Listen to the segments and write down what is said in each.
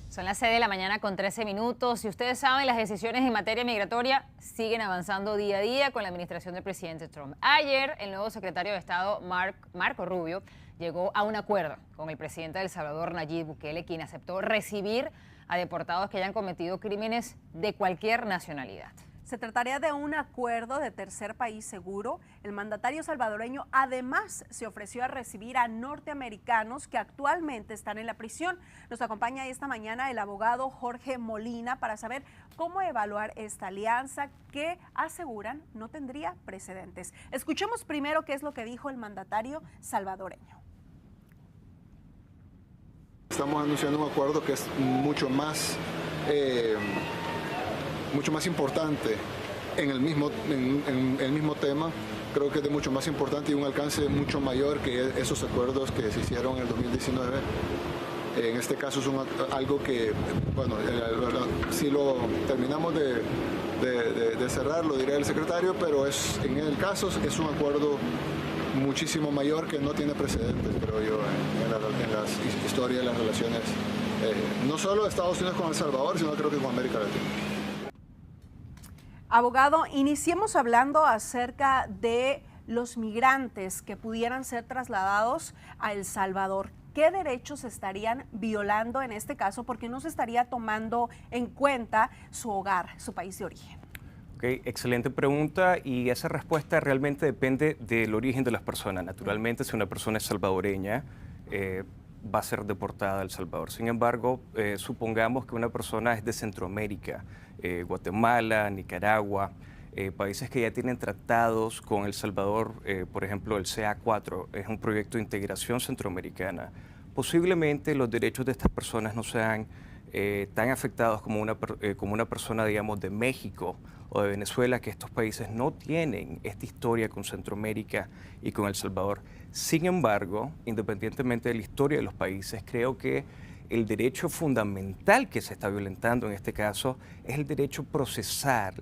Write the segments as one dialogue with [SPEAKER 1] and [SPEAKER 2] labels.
[SPEAKER 1] Son las 6 de la mañana con 13 minutos. Y ustedes saben, las decisiones en materia migratoria siguen avanzando día a día con la administración del presidente Trump. Ayer, el nuevo secretario de Estado, Marco Rubio, llegó a un acuerdo con el presidente de El Salvador, Nayib Bukele, quien aceptó recibir a deportados que hayan cometido crímenes de cualquier nacionalidad.
[SPEAKER 2] Se trataría de un acuerdo de tercer país seguro. El mandatario salvadoreño además se ofreció a recibir a norteamericanos que actualmente están en la prisión. Nos acompaña esta mañana el abogado Jorge Molina para saber cómo evaluar esta alianza que aseguran no tendría precedentes. Escuchemos primero qué es lo que dijo el mandatario salvadoreño.
[SPEAKER 3] Estamos anunciando un acuerdo que es mucho más importante en el mismo tema. Creo que es de mucho más importante y un alcance mucho mayor que esos acuerdos que se hicieron en el 2019. En este caso es algo que, bueno, si lo terminamos de cerrar, lo dirá el secretario, pero en el caso es un acuerdo muchísimo mayor que no tiene precedentes, creo yo, en la historia de las relaciones, no solo de Estados Unidos con El Salvador, sino creo que con América Latina.
[SPEAKER 2] Abogado, iniciemos hablando acerca de los migrantes que pudieran ser trasladados a El Salvador. ¿Qué derechos estarían violando en este caso? Porque no se estaría tomando en cuenta su hogar, su país de origen.
[SPEAKER 4] Okay, excelente pregunta, y esa respuesta realmente depende del origen de las personas. Naturalmente, si una persona es salvadoreña, va a ser deportada a El Salvador. Sin embargo, supongamos que una persona es de Centroamérica, Guatemala, Nicaragua, países que ya tienen tratados con El Salvador, por ejemplo, el CA4 es un proyecto de integración centroamericana. Posiblemente los derechos de estas personas no sean tan afectados como una persona, digamos, de México o de Venezuela, que estos países no tienen esta historia con Centroamérica y con El Salvador. Sin embargo, independientemente de la historia de los países, creo que el derecho fundamental que se está violentando en este caso es el derecho procesal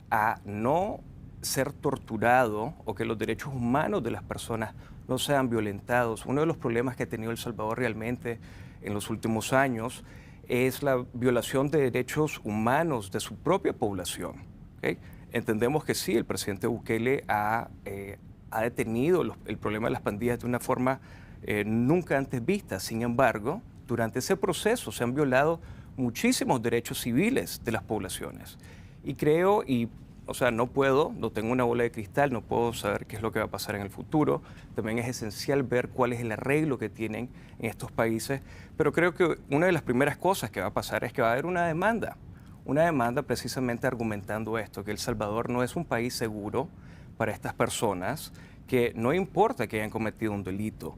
[SPEAKER 4] a no ser torturado o que los derechos humanos de las personas no sean violentados. Uno de los problemas que ha tenido El Salvador realmente en los últimos años es la violación de derechos humanos de su propia población. ¿Okay? Entendemos que sí, el presidente Bukele ha detenido el problema de las pandillas de una forma nunca antes vista. Sin embargo, durante ese proceso se han violado muchísimos derechos civiles de las poblaciones. Y creo, no tengo una bola de cristal, no puedo saber qué es lo que va a pasar en el futuro. También es esencial ver cuál es el arreglo que tienen en estos países. Pero creo que una de las primeras cosas que va a pasar es que va a haber una demanda precisamente argumentando esto, que El Salvador no es un país seguro para estas personas, que no importa que hayan cometido un delito.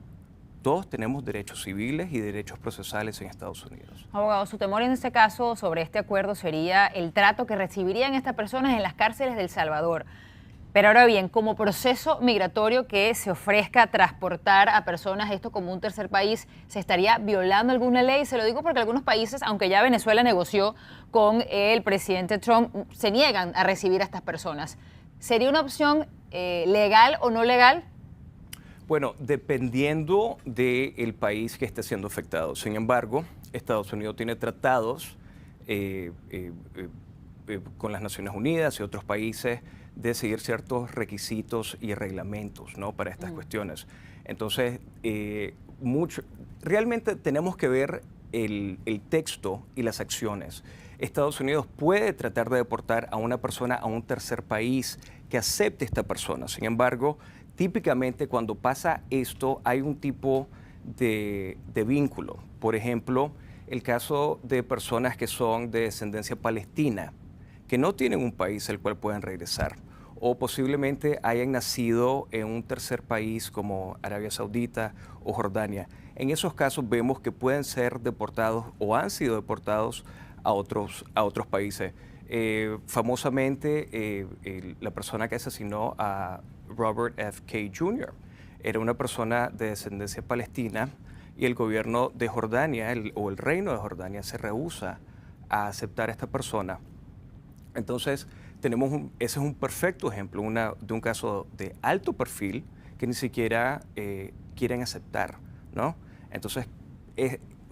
[SPEAKER 4] Todos tenemos derechos civiles y derechos procesales en Estados Unidos.
[SPEAKER 1] Abogado, su temor en este caso sobre este acuerdo sería el trato que recibirían estas personas en las cárceles de El Salvador. Pero ahora bien, como proceso migratorio que se ofrezca transportar a personas esto como un tercer país, ¿se estaría violando alguna ley? Se lo digo porque algunos países, aunque ya Venezuela negoció con el presidente Trump, se niegan a recibir a estas personas. ¿Sería una opción legal o no legal?
[SPEAKER 4] Bueno, dependiendo del país que esté siendo afectado. Sin embargo, Estados Unidos tiene tratados con las Naciones Unidas y otros países de seguir ciertos requisitos y reglamentos, ¿no?, para estas cuestiones. Entonces, realmente tenemos que ver el texto y las acciones. Estados Unidos puede tratar de deportar a una persona a un tercer país que acepte esta persona. Sin embargo, típicamente cuando pasa esto hay un tipo de vínculo. Por ejemplo, el caso de personas que son de descendencia palestina, que no tienen un país al cual puedan regresar, o posiblemente hayan nacido en un tercer país como Arabia Saudita o Jordania. En esos casos vemos que pueden ser deportados o han sido deportados a otros países. Famosamente, la persona que asesinó a Robert F. Kennedy Jr. era una persona de descendencia palestina y el gobierno de Jordania o el reino de Jordania se rehúsa a aceptar a esta persona. Entonces, ese es un perfecto ejemplo de un caso de alto perfil que ni siquiera quieren aceptar, ¿no? Entonces,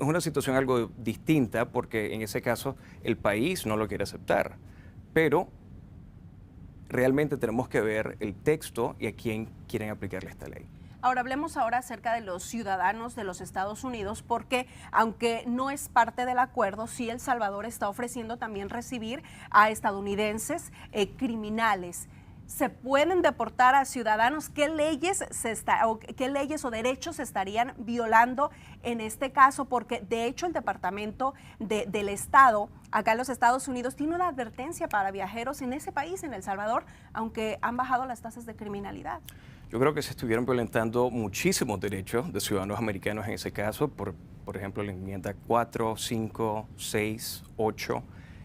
[SPEAKER 4] una situación algo distinta porque en ese caso el país no lo quiere aceptar. Pero realmente tenemos que ver el texto y a quién quieren aplicarle esta ley.
[SPEAKER 2] Ahora hablemos ahora acerca de los ciudadanos de los Estados Unidos, porque aunque no es parte del acuerdo, sí El Salvador está ofreciendo también recibir a estadounidenses criminales. ¿Se pueden deportar a ciudadanos? ¿Qué leyes o derechos se estarían violando en este caso? Porque de hecho el Departamento del Estado, acá en los Estados Unidos, tiene una advertencia para viajeros en ese país, en El Salvador, aunque han bajado las tasas de criminalidad.
[SPEAKER 4] Yo creo que se estuvieron violentando muchísimos derechos de ciudadanos americanos en ese caso, por ejemplo, la enmienda 4, 5, 6, 8.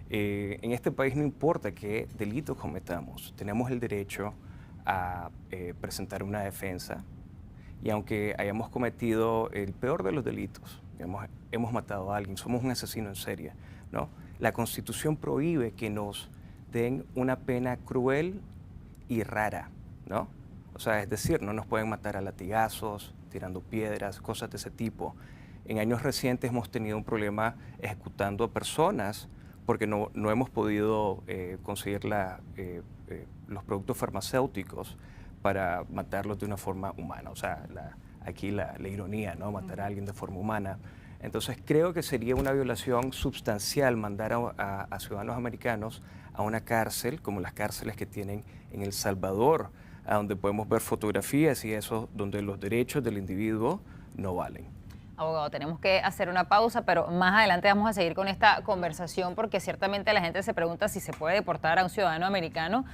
[SPEAKER 4] En este país no importa qué delitos cometamos, tenemos el derecho a presentar una defensa y aunque hayamos cometido el peor de los delitos, hemos matado a alguien, somos un asesino en serie, ¿no? La Constitución prohíbe que nos den una pena cruel y rara, ¿no? O sea, es decir, no nos pueden matar a latigazos, tirando piedras, cosas de ese tipo. En años recientes hemos tenido un problema ejecutando a personas porque no hemos podido conseguir los productos farmacéuticos para matarlos de una forma humana. O sea, aquí la ironía, ¿no? Matar a alguien de forma humana. Entonces creo que sería una violación sustancial mandar a ciudadanos americanos a una cárcel como las cárceles que tienen en El Salvador, a donde podemos ver fotografías y eso, donde los derechos del individuo no valen.
[SPEAKER 1] Abogado, tenemos que hacer una pausa, pero más adelante vamos a seguir con esta conversación porque ciertamente la gente se pregunta si se puede deportar a un ciudadano americano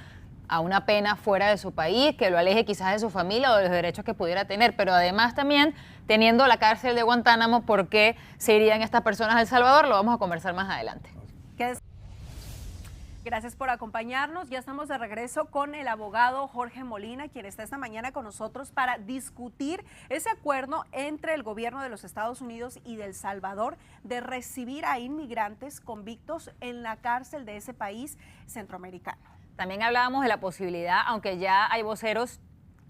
[SPEAKER 1] a una pena fuera de su país, que lo aleje quizás de su familia o de los derechos que pudiera tener, pero además también teniendo la cárcel de Guantánamo, ¿por qué se irían estas personas a El Salvador? Lo vamos a conversar más adelante.
[SPEAKER 2] Gracias por acompañarnos. Ya estamos de regreso con el abogado Jorge Molina, quien está esta mañana con nosotros para discutir ese acuerdo entre el gobierno de los Estados Unidos y de El Salvador de recibir a inmigrantes convictos en la cárcel de ese país centroamericano.
[SPEAKER 1] También hablábamos de la posibilidad, aunque ya hay voceros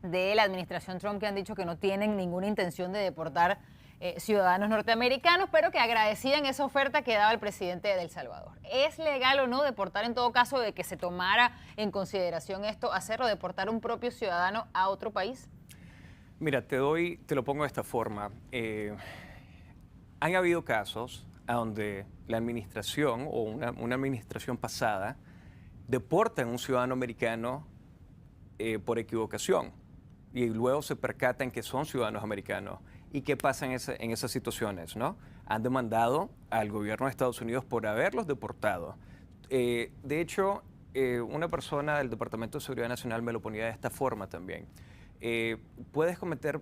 [SPEAKER 1] de la administración Trump que han dicho que no tienen ninguna intención de deportar ciudadanos norteamericanos, pero que agradecían esa oferta que daba el presidente de El Salvador. ¿Es legal o no deportar en todo caso de que se tomara en consideración esto, hacerlo, deportar un propio ciudadano a otro país?
[SPEAKER 4] Mira, te lo pongo de esta forma. Han habido casos a donde la administración o una administración pasada deportan a un ciudadano americano por equivocación y luego se percatan que son ciudadanos americanos. ¿Y qué pasa en esas situaciones, no? Han demandado al gobierno de Estados Unidos por haberlos deportado. De hecho, una persona del Departamento de Seguridad Nacional me lo ponía de esta forma también. Puedes cometer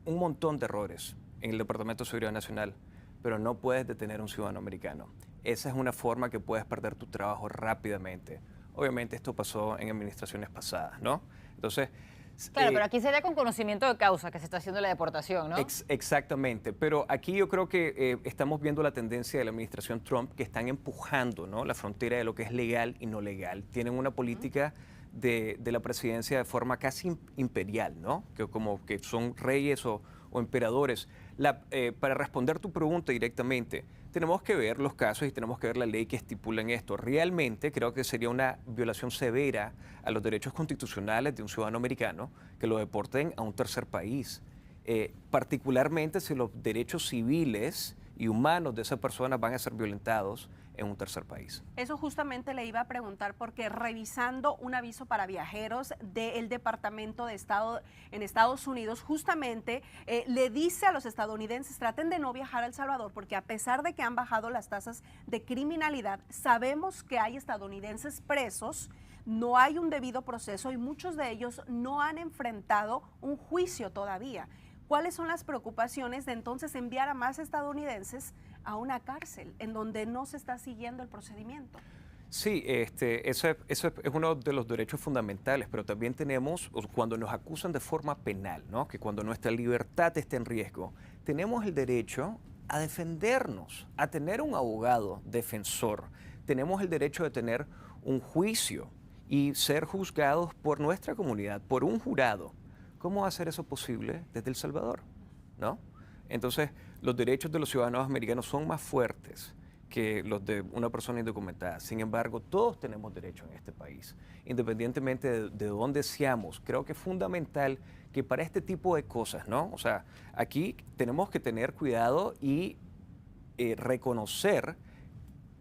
[SPEAKER 4] un montón de errores en el Departamento de Seguridad Nacional, pero no puedes detener a un ciudadano americano. Esa es una forma que puedes perder tu trabajo rápidamente. Obviamente esto pasó en administraciones pasadas, ¿no? Entonces,
[SPEAKER 1] claro, pero aquí sería con conocimiento de causa que se está haciendo la deportación, ¿no?
[SPEAKER 4] Exactamente, pero aquí yo creo que estamos viendo la tendencia de la administración Trump que están empujando, ¿no?, la frontera de lo que es legal y no legal. Tienen una política de la presidencia de forma casi imperial, ¿no? Que como que son reyes o emperadores. Para responder tu pregunta directamente, tenemos que ver los casos y tenemos que ver la ley que estipula en esto. Realmente creo que sería una violación severa a los derechos constitucionales de un ciudadano americano que lo deporten a un tercer país, particularmente si los derechos civiles y humanos de esa persona van a ser violentados en un tercer país.
[SPEAKER 2] Eso justamente le iba a preguntar porque revisando un aviso para viajeros del Departamento de Estado en Estados Unidos, justamente le dice a los estadounidenses traten de no viajar a El Salvador porque a pesar de que han bajado las tasas de criminalidad, sabemos que hay estadounidenses presos, no hay un debido proceso y muchos de ellos no han enfrentado un juicio todavía. ¿Cuáles son las preocupaciones de entonces enviar a más estadounidenses a una cárcel en donde no se está siguiendo el procedimiento?
[SPEAKER 4] Sí, eso es uno de los derechos fundamentales, pero también tenemos, cuando nos acusan de forma penal, ¿no?, que cuando nuestra libertad está en riesgo, tenemos el derecho a defendernos, a tener un abogado defensor. Tenemos el derecho de tener un juicio y ser juzgados por nuestra comunidad, por un jurado. ¿Cómo va a ser eso posible desde El Salvador? ¿No? Entonces, Los derechos de los ciudadanos americanos son más fuertes que los de una persona indocumentada. Sin embargo, todos tenemos derechos en este país, independientemente de dónde seamos. Creo que es fundamental que para este tipo de cosas, ¿no? O sea, aquí tenemos que tener cuidado y reconocer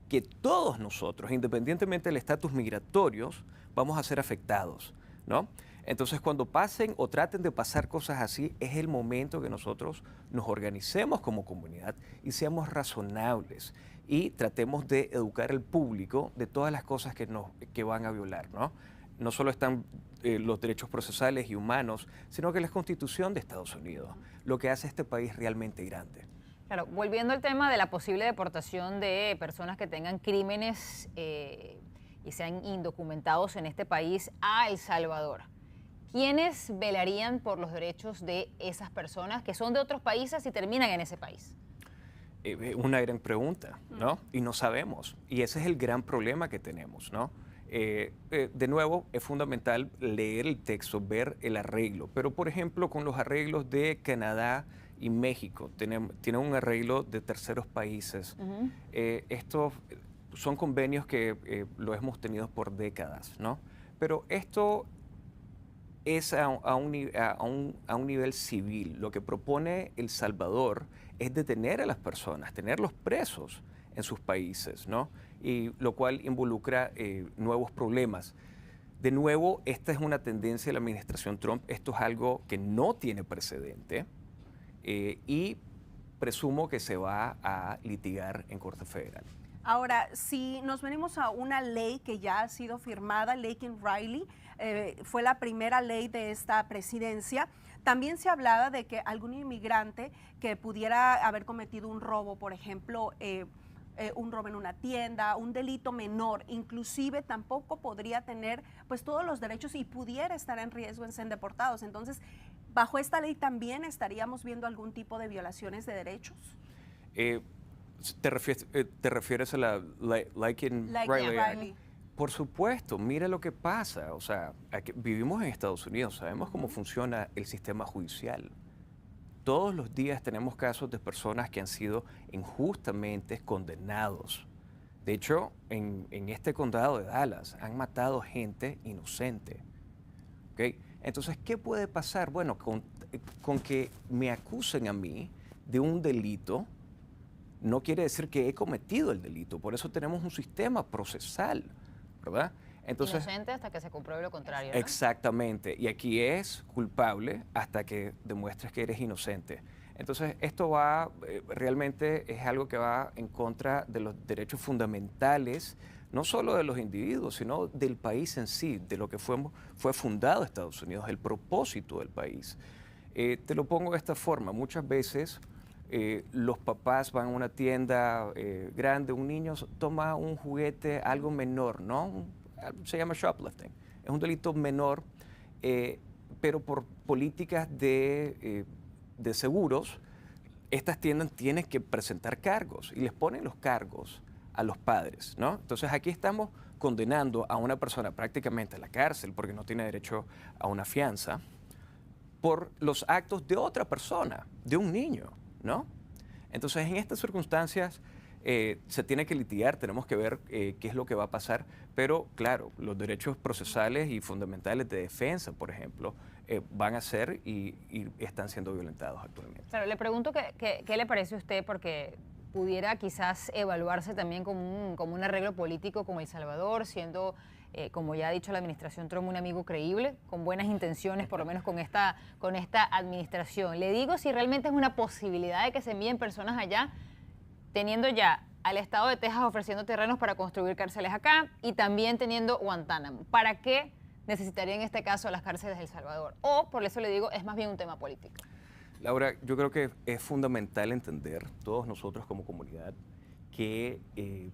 [SPEAKER 4] que todos nosotros, independientemente del estatus migratorio, vamos a ser afectados, ¿no? Entonces, cuando pasen o traten de pasar cosas así, es el momento que nosotros nos organicemos como comunidad y seamos razonables y tratemos de educar al público de todas las cosas que van a violar, ¿no? No solo están los derechos procesales y humanos, sino que la Constitución de Estados Unidos, lo que hace este país realmente grande.
[SPEAKER 1] Claro, volviendo al tema de la posible deportación de personas que tengan crímenes y sean indocumentados en este país a El Salvador. ¿Quiénes velarían por los derechos de esas personas que son de otros países y terminan en ese país?
[SPEAKER 4] Una gran pregunta, ¿no? Y no sabemos. Y ese es el gran problema que tenemos, ¿no? De nuevo, es fundamental leer el texto, ver el arreglo. Pero, por ejemplo, con los arreglos de Canadá y México, tienen un arreglo de terceros países. Estos son convenios que lo hemos tenido por décadas, ¿no? Pero esto es a un nivel civil. Lo que propone El Salvador es detener a las personas, tenerlos presos en sus países, ¿no? Y lo cual involucra nuevos problemas. De nuevo, esta es una tendencia de la administración Trump. Esto es algo que no tiene precedente y presumo que se va a litigar en Corte Federal.
[SPEAKER 2] Ahora, si nos venimos a una ley que ya ha sido firmada, Laken-Riley, fue la primera ley de esta presidencia, también se hablaba de que algún inmigrante que pudiera haber cometido un robo, por ejemplo, un robo en una tienda, un delito menor, inclusive tampoco podría tener pues todos los derechos y pudiera estar en riesgo en ser deportados. Entonces, ¿bajo esta ley también estaríamos viendo algún tipo de violaciones de derechos?
[SPEAKER 4] ¿Te refieres a la Laken-Riley? Por supuesto, mira lo que pasa. O sea, vivimos en Estados Unidos, sabemos cómo funciona el sistema judicial. Todos los días tenemos casos de personas que han sido injustamente condenados. De hecho, en este condado de Dallas han matado gente inocente. ¿Okay? Entonces, ¿qué puede pasar? Bueno, con que me acusen a mí de un delito, no quiere decir que he cometido el delito. Por eso tenemos un sistema procesal, ¿verdad? Entonces,
[SPEAKER 1] inocente hasta que se compruebe lo contrario, ¿no?
[SPEAKER 4] Exactamente. Y aquí es culpable hasta que demuestres que eres inocente. Entonces, esto realmente es algo que va en contra de los derechos fundamentales, no solo de los individuos, sino del país en sí, de lo que fue fundado Estados Unidos, el propósito del país. Te lo pongo de esta forma. Muchas veces los papás van a una tienda grande, un niño toma un juguete, algo menor, ¿no? Se llama shoplifting. Es un delito menor, pero por políticas de seguros, estas tiendas tienen que presentar cargos y les ponen los cargos a los padres, ¿no? Entonces aquí estamos condenando a una persona prácticamente a la cárcel porque no tiene derecho a una fianza por los actos de otra persona, de un niño, ¿no? Entonces en estas circunstancias se tiene que litigar, tenemos que ver qué es lo que va a pasar, pero claro, los derechos procesales y fundamentales de defensa, por ejemplo, van a ser y están siendo violentados actualmente.
[SPEAKER 1] Claro, le pregunto qué le parece a usted, porque pudiera quizás evaluarse también como un arreglo político con El Salvador, siendo, como ya ha dicho la administración Trump, un amigo creíble, con buenas intenciones, por lo menos con esta administración. Le digo si realmente es una posibilidad de que se envíen personas allá, teniendo ya al estado de Texas ofreciendo terrenos para construir cárceles acá y también teniendo Guantánamo. ¿Para qué necesitaría en este caso las cárceles de El Salvador? O, por eso le digo, es más bien un tema político.
[SPEAKER 4] Laura, yo creo que es fundamental entender, todos nosotros como comunidad, que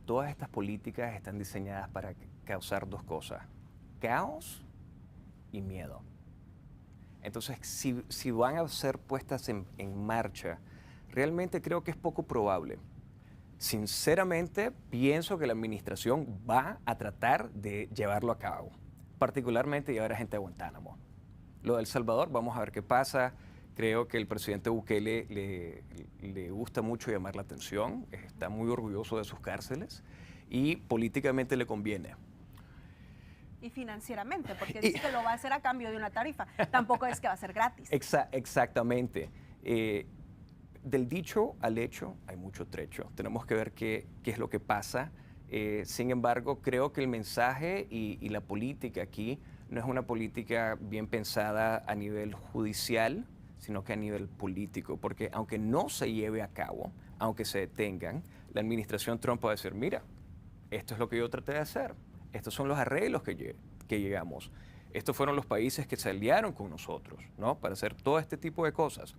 [SPEAKER 4] todas estas políticas están diseñadas para causar dos cosas: caos y miedo. Entonces, si van a ser puestas en marcha, realmente creo que es poco probable. Sinceramente, pienso que la administración va a tratar de llevarlo a cabo, particularmente llevar a gente a Guantánamo. Lo de El Salvador, vamos a ver qué pasa. Creo que el presidente Bukele le gusta mucho llamar la atención, está muy orgulloso de sus cárceles y políticamente le conviene.
[SPEAKER 2] Y financieramente, porque dice que lo va a hacer a cambio de una tarifa. Tampoco es que va a ser gratis.
[SPEAKER 4] Exactamente. Del dicho al hecho hay mucho trecho. Tenemos que ver qué es lo que pasa. Sin embargo, creo que el mensaje y la política aquí no es una política bien pensada a nivel judicial, sino que a nivel político. Porque aunque no se lleve a cabo, aunque se detengan, la administración Trump va a decir, mira, esto es lo que yo traté de hacer. Estos son los arreglos que llegamos. Estos fueron los países que se aliaron con nosotros, ¿no? Para hacer todo este tipo de cosas.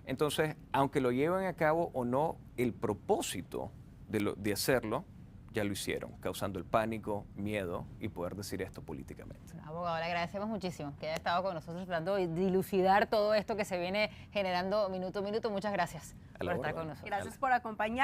[SPEAKER 4] Entonces, aunque lo lleven a cabo o no, el propósito de hacerlo, ya lo hicieron, causando el pánico, miedo y poder decir esto políticamente.
[SPEAKER 1] Abogado, le agradecemos muchísimo que haya estado con nosotros tratando de dilucidar todo esto que se viene generando minuto a minuto. Muchas gracias por estar con nosotros.
[SPEAKER 2] Gracias por acompañar.